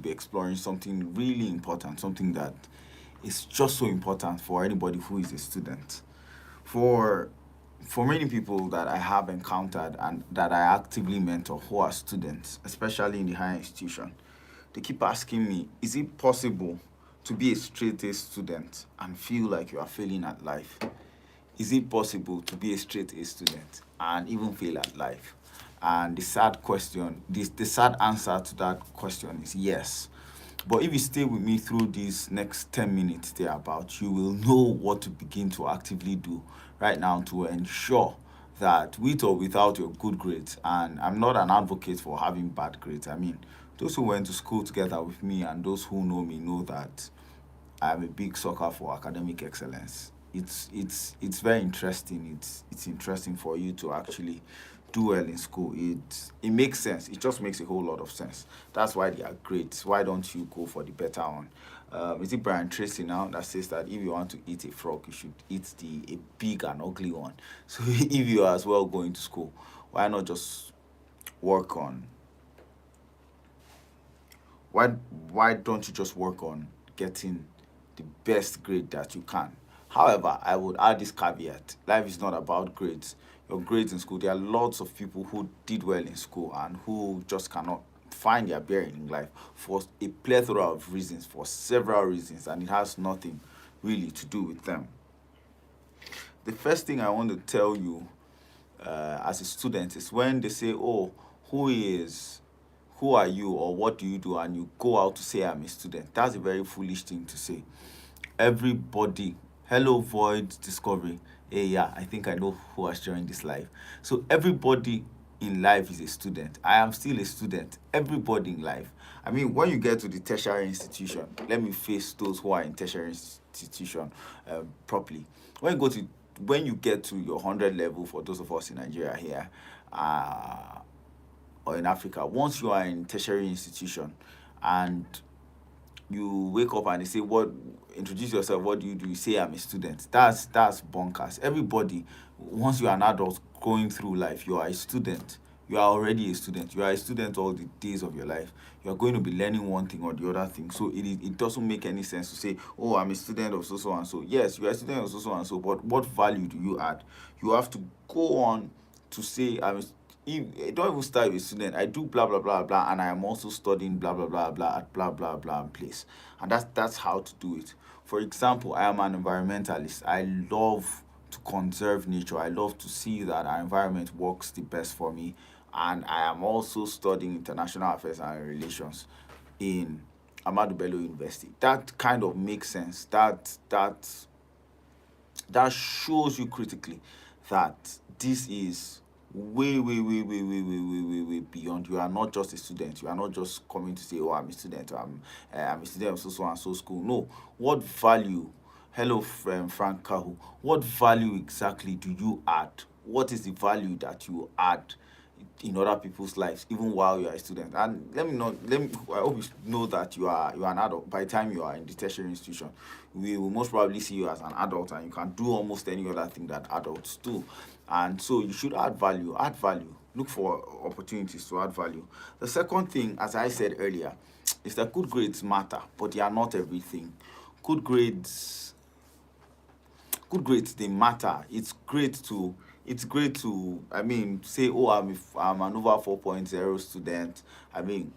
be exploring something really important, something that is just so important for anybody who is a student. For many people that I have encountered and that I actively mentor who are students, especially in the higher institution, they keep asking me, is it possible to be a straight A student and feel like you are failing at life? Is it possible to be a straight A student and even fail at life? And the sad answer to that question is yes. But if you stay with me through these next 10 minutes thereabout, you will know what to begin to actively do right now to ensure that with or without your good grades, and I'm not an advocate for having bad grades. I mean, those who went to school together with me and those who know me know that I'm a big sucker for academic excellence. It's very interesting. It's interesting for you to actually do well in school. It makes sense. It just makes a whole lot of sense. That's why they are great. Why don't you go for the better one? Is it Brian Tracy now that says that if you want to eat a frog, you should eat the a big and ugly one? So if you are as well going to school, why not just work on why why don't you just work on getting the best grade that you can? However, I would add this caveat: life is not about grades. Your grades in school, there are lots of people who did well in school and who just cannot find their bearing in life for a plethora of reasons, for several reasons, and it has nothing really to do with them. The first thing I want to tell you as a student is when they say, "Oh, who is who are you or what do you do?" and you go out to say, "I'm a student." That's a very foolish thing to say. Everybody, hello, Void Discovery. Hey, yeah, I think I know who has joined this live. So, everybody in life is a student. I am still a student. Everybody in life. I mean, when you get to the tertiary institution, let me face those who are in tertiary institution properly. When you go to when you get to your 100 level, for those of us in Nigeria here, uh, or in Africa, once you are in tertiary institution and you wake up and they say, "What? Introduce yourself. What do you do?" You say, "I'm a student." That's bonkers. Everybody, once you're an adult going through life, you are a student. You are already a student. You are a student all the days of your life. You are going to be learning one thing or the other thing. So it doesn't make any sense to say, "Oh, I'm a student of so so and so." Yes, you are a student of so so and so, but what value do you add? You have to go on to say, if don't even start with student, I do blah blah blah blah, and I am also studying blah blah blah blah at blah blah blah place. And that's how to do it. For example, I am an environmentalist. I love to conserve nature. I love to see that our environment works the best for me. And I am also studying international affairs and relations in Ahmadu Bello University. That kind of makes sense. That shows you critically that this is way beyond. You are not just a student. You are not just coming to say, "Oh, I'm a student. I'm a student of so so and so school." No. What value? Hello, friend Frank Kahu. What value exactly do you add? What is the value that you add in other people's lives, even while you are a student? And let me know. I hope you know that you are an adult. By the time you are in the tertiary institution, we will most probably see you as an adult, and you can do almost any other thing that adults do. And so you should add value. Add value. Look for opportunities to add value. The second thing, as I said earlier, is that good grades matter, but they are not everything. Good grades good grades, they matter. It's great to I mean say, "Oh, I'm an over 4.0 student." I mean,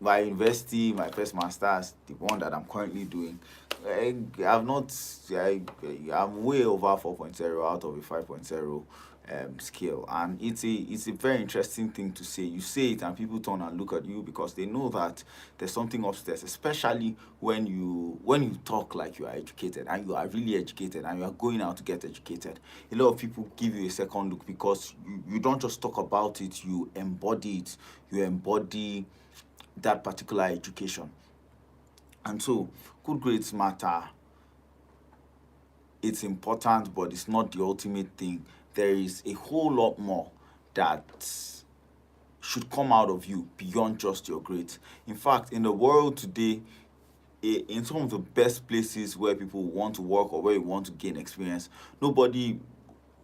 my university, my first master's, the one that I'm currently doing, I've not I'm way over 4.0 out of a 5.0 scale. And it's a very interesting thing to say. You say it and people turn and look at you because they know that there's something upstairs, especially when you talk like you are educated and you are really educated and you are going out to get educated. A lot of people give you a second look because you don't just talk about it, you embody it. You embody that particular education. And so good grades matter. It's important, but it's not the ultimate thing. There is a whole lot more that should come out of you beyond just your grades. In fact, in the world today, in some of the best places where people want to work or where you want to gain experience, nobody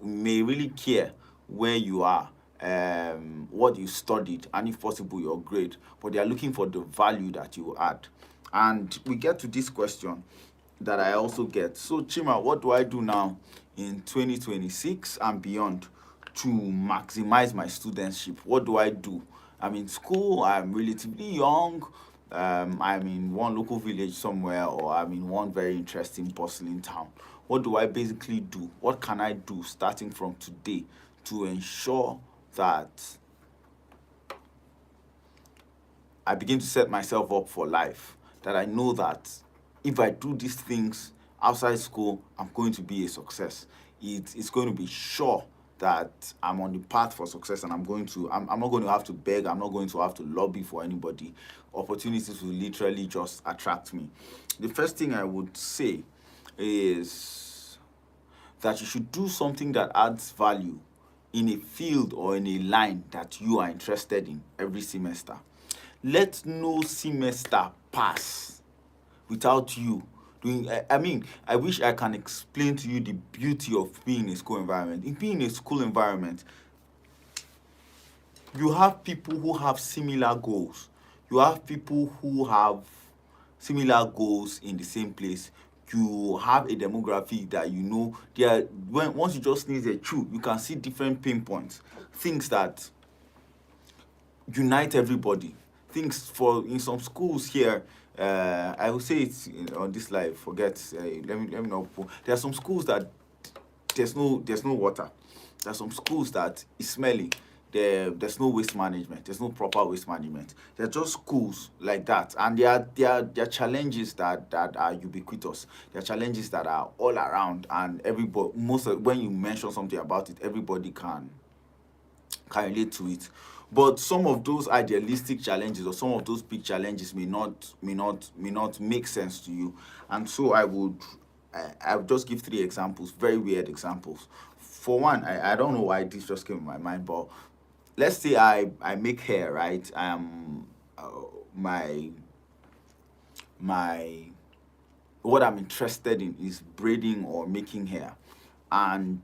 may really care where you are what you studied, and if possible your grade, but they are looking for the value that you add. And we get to this question that I also get. So Chima, what do I do now in 2026 and beyond to maximize my studentship? What do I do? I'm in school, I'm relatively young, I'm in one local village somewhere, or I'm in one very interesting, bustling town. What do I basically do? What can I do starting from today to ensure that I begin to set myself up for life? That I know that if I do these things outside school, I'm going to be a success. It's going to be sure that I'm on the path for success, and I'm not going to have to beg, I'm not going to have to lobby for anybody. Opportunities will literally just attract me. The first thing I would say is that you should do something that adds value in a field or in a line that you are interested in every semester. Let no semester pass without you doing. I mean, I wish I can explain to you the beauty of being in a school environment. In being in a school environment, you have people who have similar goals. You have people who have similar goals in the same place. You have a demographic that you know there. When once you just sneeze a chew, you can see different pinpoints, things that unite everybody. Things for in some schools here, I would say it's on this life. Forget. Let me not. There are some schools that there's no water. There are some schools that is smelly. There's no waste management. There's no proper waste management. They're just schools like that, and there are challenges that are ubiquitous. There are challenges that are all around, and everybody when you mention something about it, everybody can relate to it. But some of those idealistic challenges or some of those big challenges may not make sense to you. And so I would just give three examples, very weird examples. For one, I don't know why this just came in my mind, but let's say I make hair, right? My my what I'm interested in is braiding or making hair. And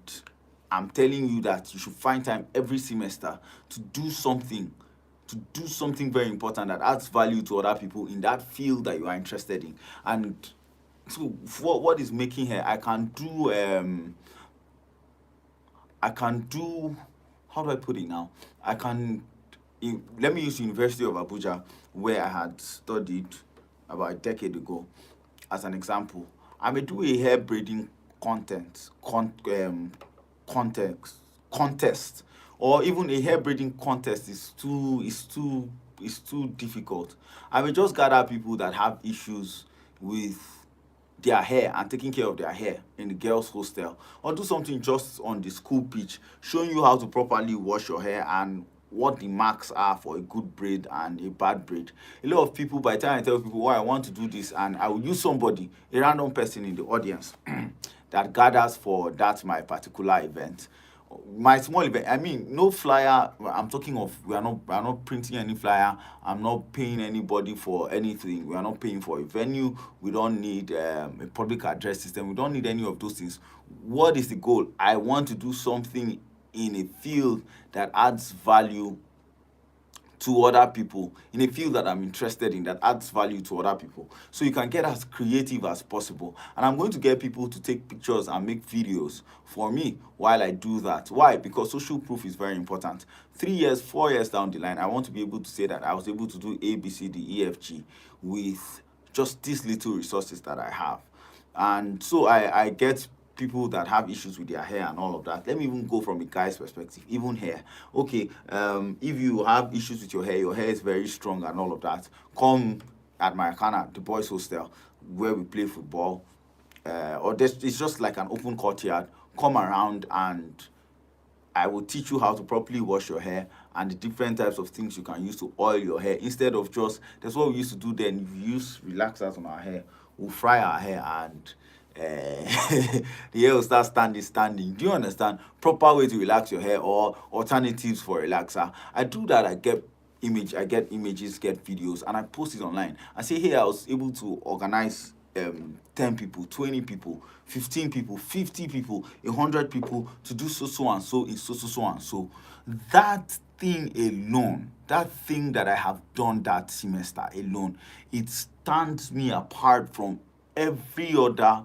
I'm telling you that you should find time every semester to do something very important that adds value to other people in that field that you are interested in. And so for what is making hair, I can do how do I put it now? Let me use University of Abuja, where I had studied about a decade ago, as an example. I may do a hair braiding content context contest, or even a hair braiding contest is too difficult. I may just gather people that have issues with their hair and taking care of their hair in the girls' hostel, or do something just on the school pitch, showing you how to properly wash your hair and what the marks are for a good braid and a bad braid. A lot of people, by the time I tell people why I want to do this, and I will use somebody, a random person in the audience that gathers for that my particular event, my small event. I mean, no flyer. I'm talking of we are not printing any flyer. I'm not paying anybody for anything. We are not paying for a venue. We don't need a public address system. We don't need any of those things. What is the goal? I want to do something in a field that adds value to other people, in a field that I'm interested in that adds value to other people. So you can get as creative as possible. And I'm going to get people to take pictures and make videos for me while I do that. Why? Because social proof is very important. 3 years, 4 years down the line, I want to be able to say that I was able to do A, B, C, D, E, F, G with just these little resources that I have. And so I get people that have issues with their hair and all of that. Let me even go from a guy's perspective, even hair. Okay, if you have issues with your hair is very strong and all of that, come at Maracana, the boys' hostel, where we play football, it's just like an open courtyard. Come around and I will teach you how to properly wash your hair and the different types of things you can use to oil your hair instead of just, that's what we used to do then. If we use relaxers on our hair, we'll fry our hair and the hair will start standing. Do you understand? Proper way to relax your hair or alternatives for relaxer. I do that. I get images, get videos, and I post it online. I say, hey, I was able to organize 10 people, 20 people, 15 people, 50 people, 100 people to do so so and so in so so so and so. That thing alone, that thing that I have done that semester alone, it stands me apart from every other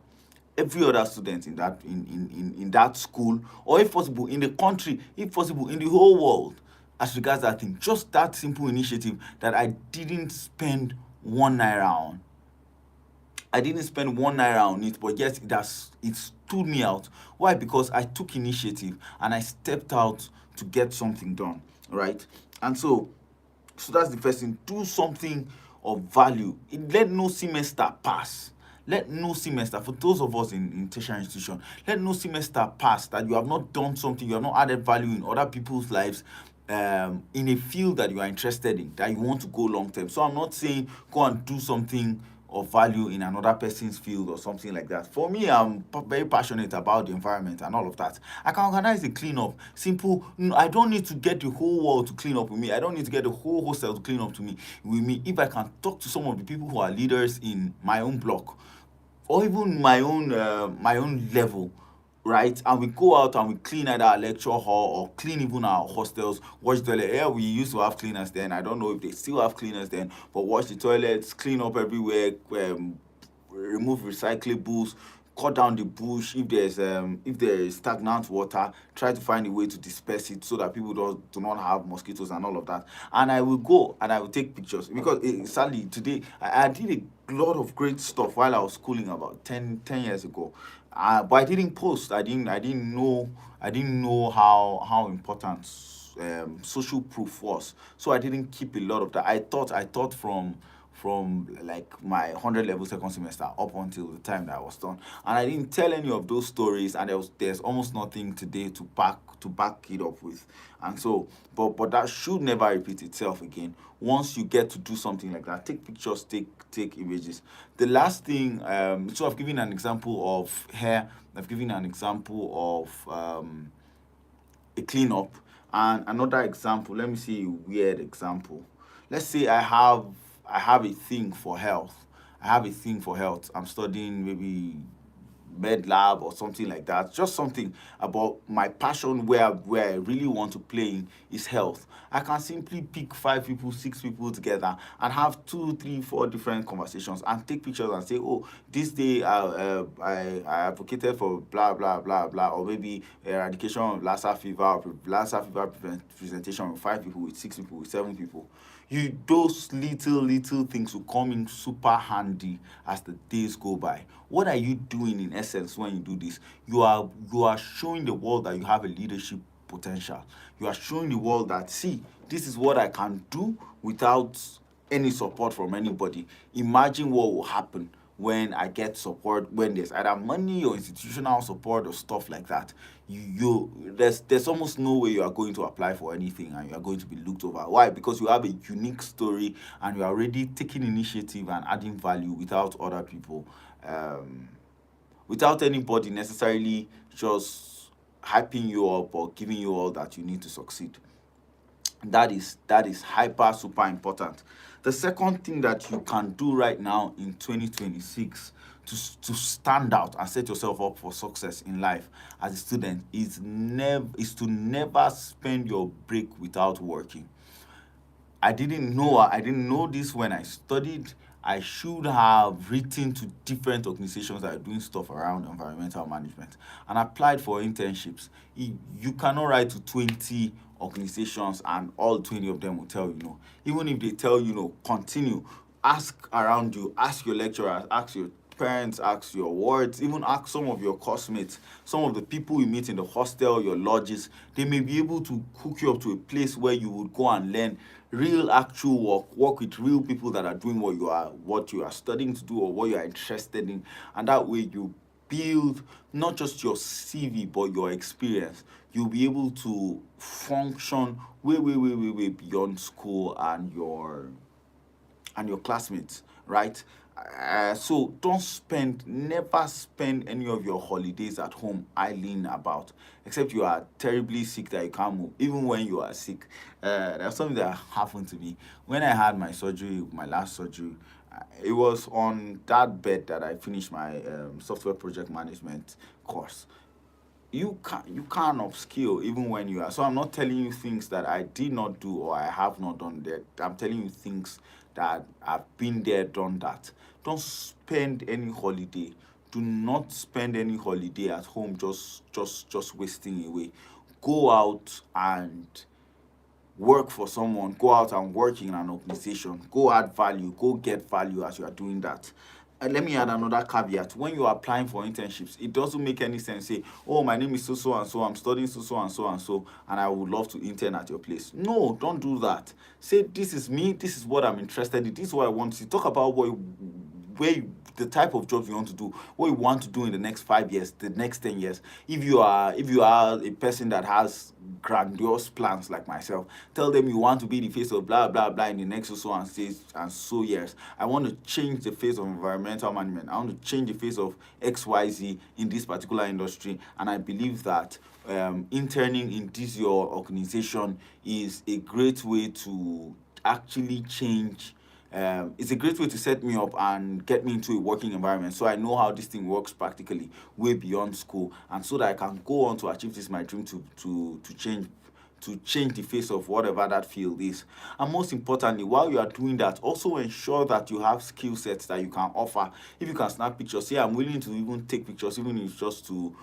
student in that school, or if possible in the country, if possible in the whole world, as regards that thing. Just that simple initiative that I didn't spend 1 naira on. I didn't spend 1 naira on it, but yet it stood me out. Why? Because I took initiative and I stepped out to get something done, right? And so that's the first thing. Do something of value. Let no semester pass. Let no semester, for those of us in tertiary institution, let no semester pass that you have not done something, you have not added value in other people's lives, in a field that you are interested in, that you want to go long term. So I'm not saying go and do something of value in another person's field or something like that. For me, I'm very passionate about the environment and all of that. I can organize a cleanup. Simple. I don't need to get the whole world to clean up with me. I don't need to get the whole hostel to clean up with me. If I can talk to some of the people who are leaders in my own block, or even my own level, right? And we go out and we clean either our lecture hall or clean even our hostels, wash the toilet. Yeah, we used to have cleaners then. I don't know if they still have cleaners then, but wash the toilets, clean up everywhere, remove recyclables, cut down the bush. If there is stagnant water, try to find a way to disperse it so that people do not have mosquitoes and all of that. And I will go and I will take pictures, because sadly today I did a lot of great stuff while I was schooling about ten years ago. But I didn't post. I didn't know how important social proof was. So I didn't keep a lot of that. I thought from like my 100 level second semester up until the time that I was done, and I didn't tell any of those stories, and there's almost nothing today to back it up with. And so, but that should never repeat itself again. Once you get to do something like that, take pictures, take images. The last thing, so I've given an example of hair. I've given an example of a cleanup, and another example. Let me see a weird example. Let's say I have a thing for health. I have a thing for health. I'm studying maybe med lab or something like that. Just something about my passion, where I really want to play in is health. I can simply pick 5 people, 6 people together and have 2, 3, 4 different conversations and take pictures and say, oh, this day I advocated for blah blah blah blah, or maybe eradication of Lassa fever, or Lassa fever presentation with 5 people, with 6 people, with 7 people. Those little things will come in super handy as the days go by. What are you doing in essence when you do this? You are showing the world that you have a leadership potential. You are showing the world that, see, this is what I can do without any support from anybody. Imagine what will happen when I get support, when there's either money or institutional support or stuff like that. There's almost no way you are going to apply for anything and you are going to be looked over. Why? Because you have a unique story and you are already taking initiative and adding value without other people, without anybody necessarily just hyping you up or giving you all that you need to succeed. That is hyper super important. The second thing that you can do right now in 2026 to stand out and set yourself up for success in life as a student is to never spend your break without working. I didn't know this when I studied. I should have written to different organizations that are doing stuff around environmental management and applied for internships. You cannot write to 20 organizations and all 20 of them will tell you no. Even if they tell you no, continue. Ask around you, ask your lecturers, ask your parents, ask your wards, even ask some of your classmates, some of the people you meet in the hostel, your lodges. They may be able to hook you up to a place where you would go and learn real actual work with real people that are doing what you are studying to do or what you are interested in. And that way you build not just your CV but your experience. You'll be able to function way beyond school and your classmates, right? So never spend any of your holidays at home idling about, except you are terribly sick that you can't move. Even when you are sick, there's something that happened to me when I had my surgery, my last surgery. It was on that bed that I finished my software project management course. You can't upskill even when you are. So I'm not telling you things that I did not do or I have not done that. I'm telling you things that I've been there, done that. Don't spend any holiday. Do not spend any holiday at home just wasting away. Go out and work for someone, go out and work in an organization, go add value, go get value as you are doing that. And let me add another caveat. When you are applying for internships, it doesn't make any sense. Say, oh, my name is so so and so, I'm studying so so and so and so, and I would love to intern at your place. No, don't do that. Say, this is me, this is what I'm interested in, this is what I want to see. Talk about the type of job you want to do, what you want to do in the next 5 years, the next 10 years. If you are a person that has grandiose plans like myself, tell them you want to be the face of blah blah blah in the next so years. I want to change the face of environmental management. I want to change the face of XYZ in this particular industry. And I believe that interning in this your organization is a great way to actually change. It's a great way to set me up and get me into a working environment, so I know how this thing works practically way beyond school, and so that I can go on to achieve this my dream to change the face of whatever that field is. And most importantly, while you are doing that, also ensure that you have skill sets that you can offer. If you can snap pictures, say I'm willing to even take pictures, even if it's just to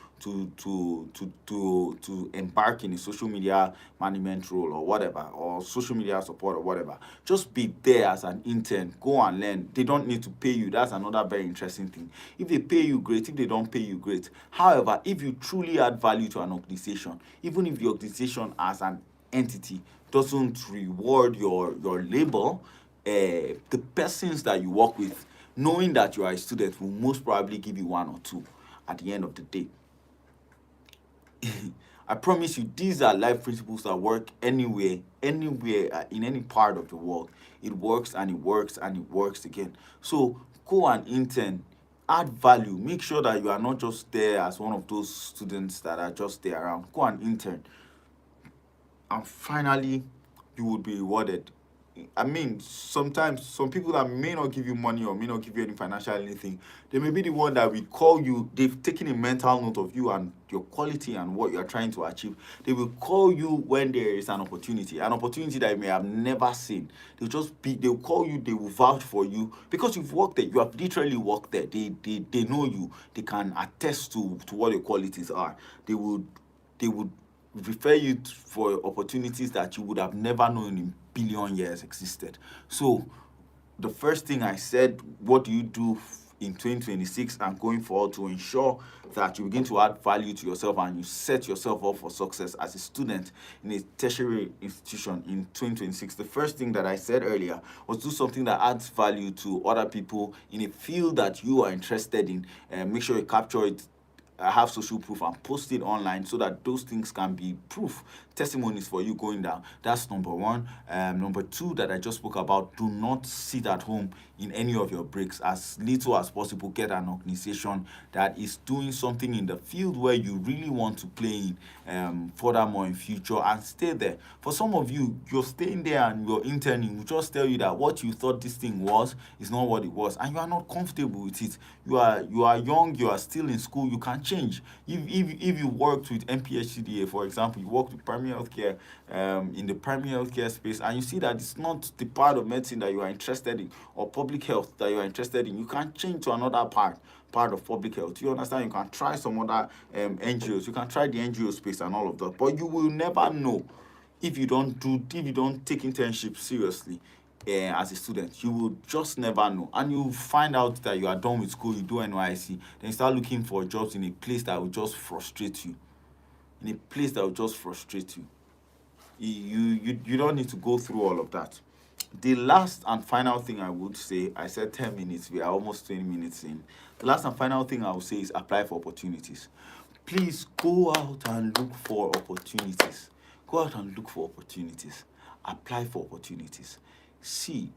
embark in a social media management role or whatever, or social media support or whatever. Just be there as an intern. Go and learn. They don't need to pay you. That's another very interesting thing. If they pay you, great. If they don't pay you, great. However, if you truly add value to an organization, even if the organization as an entity doesn't reward your labor, the persons that you work with, knowing that you are a student, will most probably give you one or two at the end of the day. I promise you, these are life principles that work anywhere, in any part of the world. It works and it works and it works again. So go and intern, add value. Make sure that you are not just there as one of those students that are just there around. Go and intern, and finally, you would be rewarded. I mean, sometimes some people that may not give you money or may not give you any financial anything, they may be the one that will call you. They've taken a mental note of you and your quality and what you're trying to achieve. They will call you when there is an opportunity that you may have never seen. They'll call you, they will vouch for you because you've worked there. You have literally worked there. They know you. They can attest to what your qualities are. They would refer you for opportunities that you would have never known in billion years existed. So the first thing I said, what do you do in 2026 and going forward to ensure that you begin to add value to yourself and you set yourself up for success as a student in a tertiary institution in 2026? The first thing that I said earlier was do something that adds value to other people in a field that you are interested in, and make sure you capture it, have social proof, and post it online so that those things can be proof, testimonies for you going down. That's number one. Number two that I just spoke about, do not sit at home in any of your breaks. As little as possible, get an organization that is doing something in the field where you really want to play in, furthermore in future, and stay there. For some of you, you're staying there and you're interning will just tell you that what you thought this thing was is not what it was, and you are not comfortable with it. You are young, you are still in school, you can change. If you worked with MPHCDA, for example, you worked with primary healthcare, in the primary healthcare space, and you see that it's not the part of medicine that you are interested in, or public health that you are interested in, you can change to another part of public health. You understand? You can try some other NGOs. You can try the NGO space and all of that, but you will never know if you don't take internship seriously. As a student, you will just never know, and you find out that you are done with school, you do NYC, then you start looking for jobs in a place that will just frustrate you. You don't need to go through all of that. The last and final thing I would say, I said 10 minutes, we are almost 20 minutes in. The last and final thing I would say is apply for opportunities. Please go out and look for opportunities. Go out and look for opportunities. Apply for opportunities. See,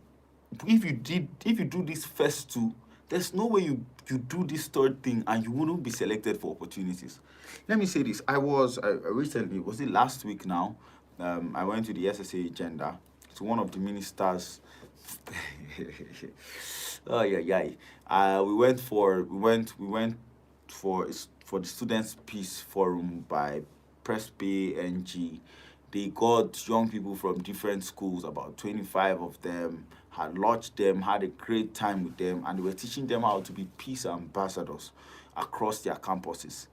if you do this first two, there's no way you do this third thing and you wouldn't be selected for opportunities. Let me say this. I recently, was it last week now? I went to the SSA agenda to one of the ministers Oh yeah, yeah. We went for the students' peace forum by Press Pay NG. They got young people from different schools, about 25 of them, had lodged them, had a great time with them, and they were teaching them how to be peace ambassadors across their campuses.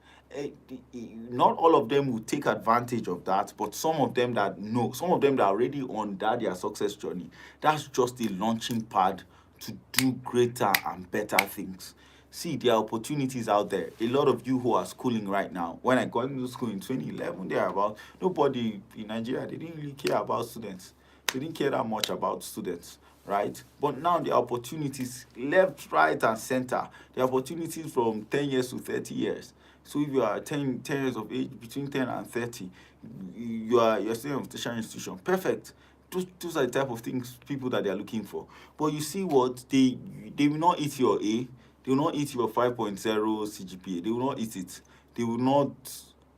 Not all of them will take advantage of that, but some of them that know, some of them that are already on that their success journey, that's just a launching pad to do greater and better things. See, there are opportunities out there. A lot of you who are schooling right now, when I got into school in 2011, thereabout, nobody in Nigeria, they didn't really care about students. They didn't care that much about students, right? But now there are opportunities left, right, and center. There are opportunities from 10 years to 30 years. So if you are 10 years of age, between 10 and 30, you're still in a tertiary institution. Perfect. Those are the type of things, people that they are looking for. But you see what? They will not eat your A. They will not eat your 5.0 CGPA. They will not eat it. They will not.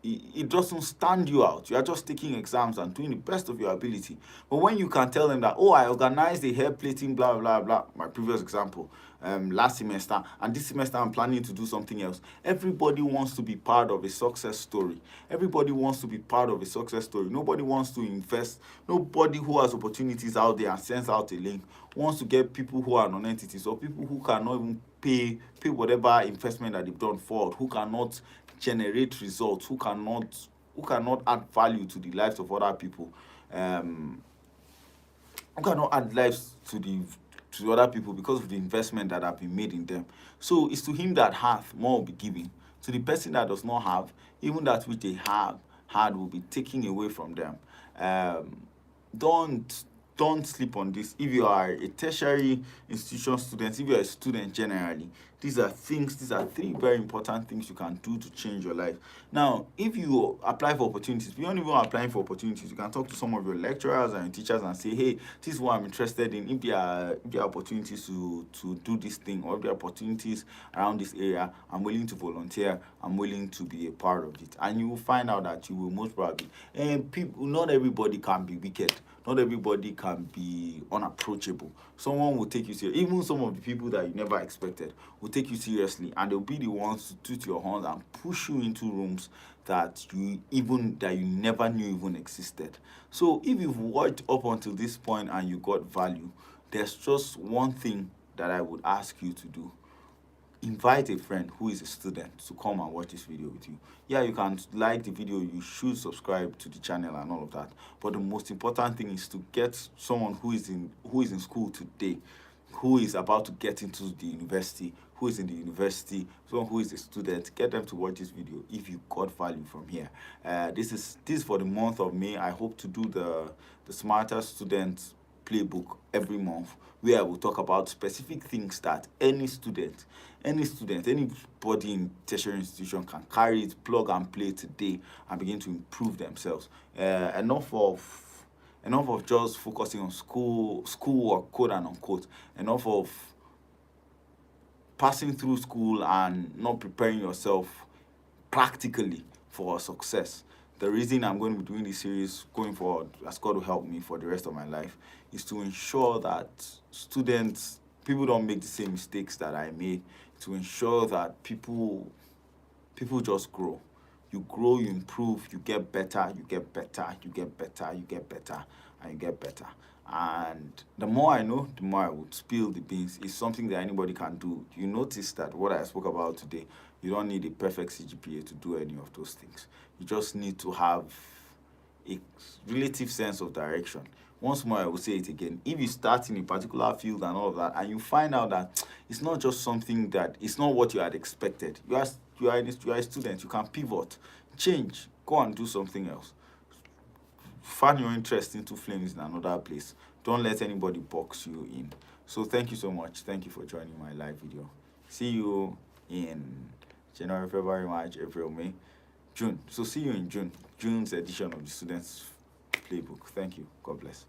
It doesn't stand you out. You are just taking exams and doing the best of your ability. But when you can tell them that, oh, I organized a hair plating, blah, blah, blah, my previous example, last semester, and this semester I'm planning to do something else. Everybody wants to be part of a success story. Everybody wants to be part of a success story. Nobody wants to invest. Nobody who has opportunities out there and sends out a link wants to get people who are non-entities or people who cannot even pay whatever investment that they've done forward, who cannot generate results, who cannot add value to the lives of other people, um who cannot add lives to other people because of the investment that have been made in them. So it's to him that hath, more will be given. To the person that does not have, even that which they have had will be taken away from them. Um, don't don't sleep on this. If you are a tertiary institution student, if you are a student generally, these are three very important things you can do to change your life. Now, if you apply for opportunities, beyond even applying for opportunities, you can talk to some of your lecturers and your teachers and say, hey, this is what I'm interested in. If there are opportunities to do this thing, or if there are opportunities around this area, I'm willing to volunteer, I'm willing to be a part of it. And you will find out that you will most probably, and people, not everybody can be wicked. Not everybody can be unapproachable. Someone will take you seriously. Even some of the people that you never expected will take you seriously, and they'll be the ones to toot your horns and push you into rooms that you never knew even existed. So if you've watched up until this point and you got value, there's just one thing that I would ask you to do. Invite a friend who is a student to come and watch this video with you. Yeah, you can like the video, you should subscribe to the channel and all of that. But the most important thing is to get someone who is in school today, who is about to get into the university, who is in the university, someone who is a student. Get them to watch this video if you got value from here. This is for the month of May. I hope to do the Smarter Student Playbook every month, where I will talk about specific things that anybody in tertiary institution can carry it, plug and play today, and begin to improve themselves. Enough of just focusing on schoolwork, quote and unquote. Enough of passing through school and not preparing yourself practically for success. The reason I'm going to be doing this series going forward, as God will help me for the rest of my life, is to ensure that people don't make the same mistakes that I made, to ensure that people just grow. You grow, you improve, you get better, you get better, you get better, you get better, and you get better. And the more I know, the more I would spill the beans. It's something that anybody can do. You notice that what I spoke about today, you don't need a perfect CGPA to do any of those things. You just need to have a relative sense of direction. Once more, I will say it again. If you start in a particular field and all of that, and you find out that it's not just something that it's not what you had expected, you are a student, you can pivot, change, go and do something else. Fan your interest into flames in another place. Don't let anybody box you in. So thank you so much. Thank you for joining my live video. See you in January, February, March, April, May, June. So see you in June. June's edition of the Students Playbook. Thank you. God bless.